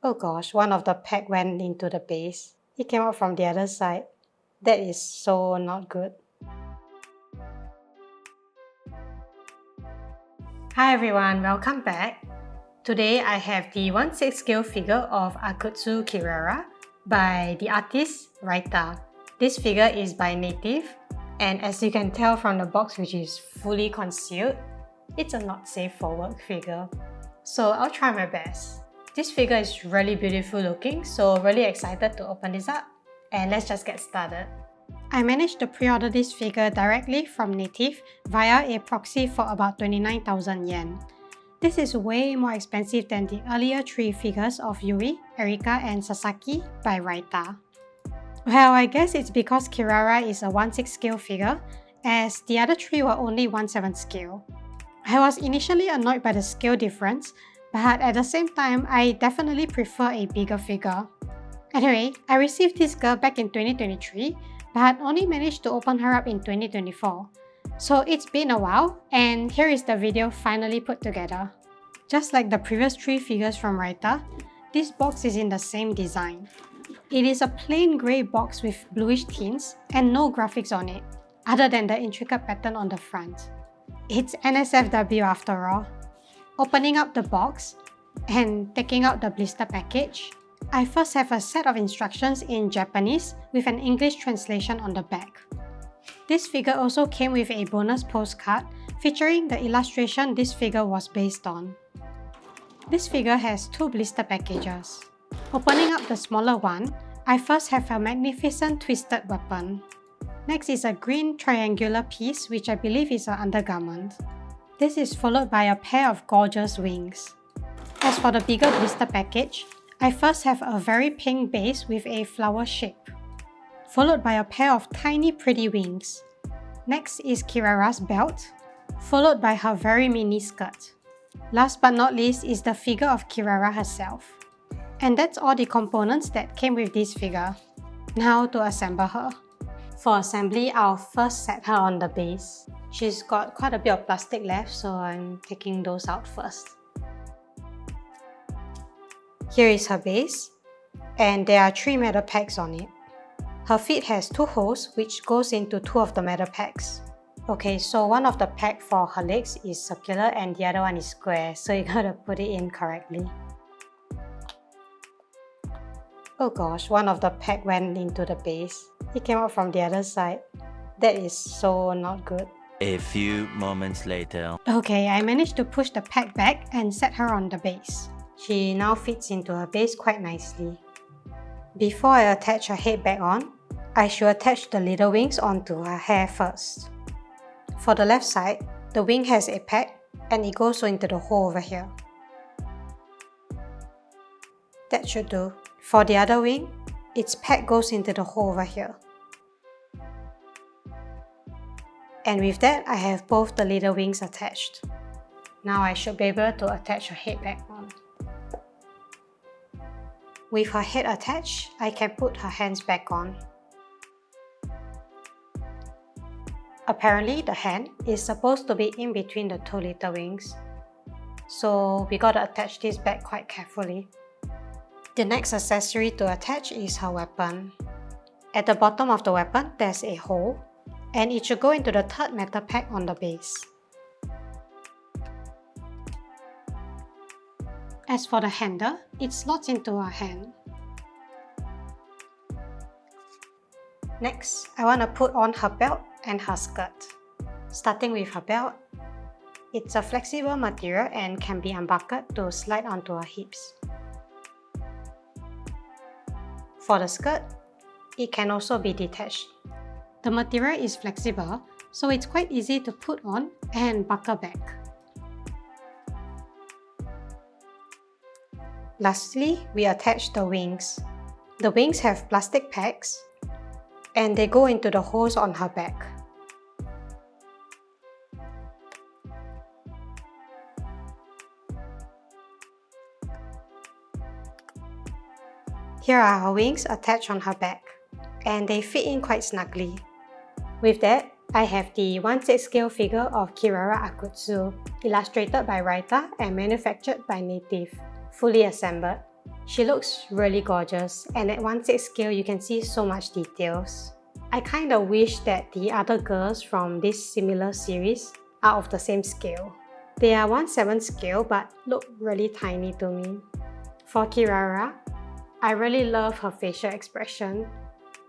Oh gosh, one of the pack went into the base. It came out from the other side. That is so not good. Hi everyone, welcome back. Today I have the 1/6 scale figure of Akutsu Kirara by the artist Raita. This figure is by Native, and as you can tell from the box, which is fully concealed, it's a not safe for work figure. So I'll try my best. This figure is really beautiful looking, so really excited to open this up. And let's just get started. I managed to pre-order this figure directly from Native via a proxy for about 29,000 yen. This is way more expensive than the earlier 3 figures of Yui, Erika, and Sasaki by Raita. Well, I guess it's because Kirara is a 1/6 scale figure, as the other 3 were only 1/7 scale. I was initially annoyed by the scale difference, but at the same time, I definitely prefer a bigger figure. Anyway, I received this girl back in 2023, but only managed to open her up in 2024. So it's been a while, and here is the video finally put together. Just like the previous 3 figures from Raita, this box is in the same design. It is a plain grey box with bluish tints and no graphics on it, other than the intricate pattern on the front. It's NSFW after all. Opening up the box and taking out the blister package, I first have a set of instructions in Japanese with an English translation on the back. This figure also came with a bonus postcard featuring the illustration this figure was based on. This figure has 2 blister packages. Opening up the smaller one, I first have a magnificent twisted weapon. Next is a green triangular piece, which I believe is an undergarment. This is followed by a pair of gorgeous wings. As for the bigger blister package, I first have a very pink base with a flower shape, followed by a pair of tiny pretty wings. Next is Kirara's belt, followed by her very mini skirt. Last but not least is the figure of Kirara herself. And that's all the components that came with this figure. Now to assemble her. For assembly, I'll first set her on the base. She's got quite a bit of plastic left, so I'm taking those out first. Here is her base, and there are 3 metal pegs on it. Her feet has 2 holes, which goes into 2 of the metal pegs. Okay, so one of the peg for her legs is circular and the other one is square, so you gotta put it in correctly. Oh gosh, one of the peg went into the base. It came out from the other side. That is so not good. A few moments later. Okay, I managed to push the peg back and set her on the base. She now fits into her base quite nicely. Before I attach her head back on, I should attach the little wings onto her hair first. For the left side, the wing has a peg and it goes into the hole over here. That should do. For the other wing, its peg goes into the hole over here. And with that, I have both the little wings attached. Now I should be able to attach her head back on. With her head attached, I can put her hands back on. Apparently, the hand is supposed to be in between the 2 little wings. So we gotta attach this back quite carefully. The next accessory to attach is her weapon. At the bottom of the weapon, there's a hole, and it should go into the 3rd metal peg on the base. As for the handle, it slots into her hand. Next, I want to put on her belt and her skirt. Starting with her belt, it's a flexible material and can be unbuckled to slide onto her hips. For the skirt, it can also be detached. The material is flexible, so it's quite easy to put on and buckle back. Lastly, we attach the wings. The wings have plastic pegs, and they go into the holes on her back. Here are her wings attached on her back, and they fit in quite snugly. With that, I have the 1/6 scale figure of Kirara Akutsu, illustrated by Raita and manufactured by Native, fully assembled. She looks really gorgeous, and at 1/6 scale you can see so much details. I kinda wish that the other girls from this similar series are of the same scale. They are 1/7 scale but look really tiny to me. For Kirara, I really love her facial expression.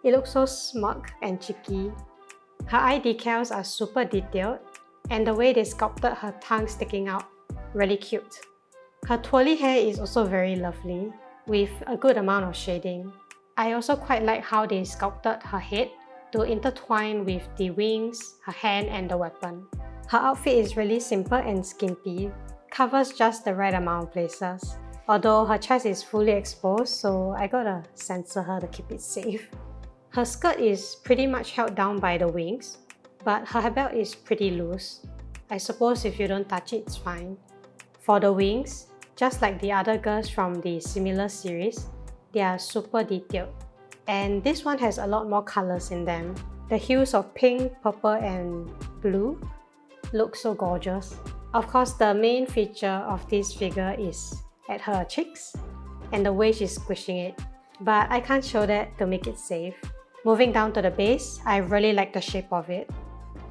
It looks so smug and cheeky. Her eye decals are super detailed, and the way they sculpted her tongue sticking out, really cute. Her twirly hair is also very lovely, with a good amount of shading. I also quite like how they sculpted her head to intertwine with the wings, her hand, and the weapon. Her outfit is really simple and skimpy, covers just the right amount of places. Although her chest is fully exposed, so I gotta censor her to keep it safe. Her skirt is pretty much held down by the wings, but her belt is pretty loose. I suppose if you don't touch it, it's fine. For the wings, just like the other girls from the similar series, they are super detailed. And this one has a lot more colors in them. The hues of pink, purple, and blue look so gorgeous. Of course, the main feature of this figure is at her cheeks and the way she's squishing it, but I can't show that to make it safe. Moving down to the base, I really like the shape of it.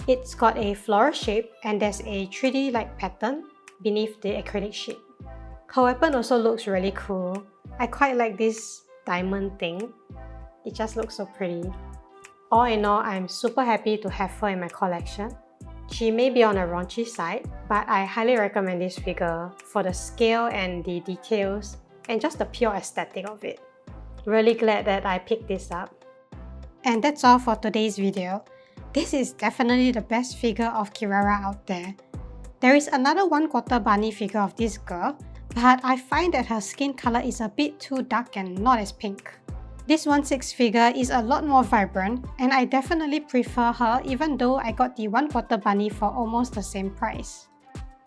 It's got a floral shape and there's a 3D-like pattern beneath the acrylic sheet. Her weapon also looks really cool. I quite like this diamond thing. It just looks so pretty. All in all, I'm super happy to have her in my collection. She may be on a raunchy side, but I highly recommend this figure for the scale and the details and just the pure aesthetic of it. Really glad that I picked this up. And that's all for today's video. This is definitely the best figure of Kirara out there. There is another 1/4 bunny figure of this girl, but I find that her skin color is a bit too dark and not as pink. This 1/6 figure is a lot more vibrant, and I definitely prefer her even though I got the 1/4 bunny for almost the same price.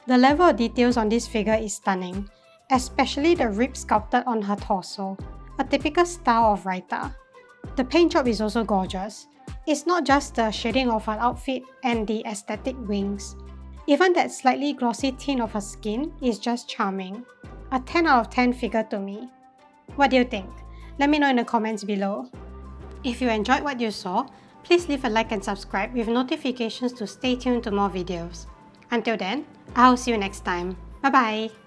The level of details on this figure is stunning, especially the ribs sculpted on her torso, a typical style of Raita. The paint job is also gorgeous. It's not just the shading of her outfit and the aesthetic wings. Even that slightly glossy tint of her skin is just charming. A 10 out of 10 figure to me. What do you think? Let me know in the comments below. If you enjoyed what you saw, please leave a like and subscribe with notifications to stay tuned to more videos. Until then, I'll see you next time. Bye bye!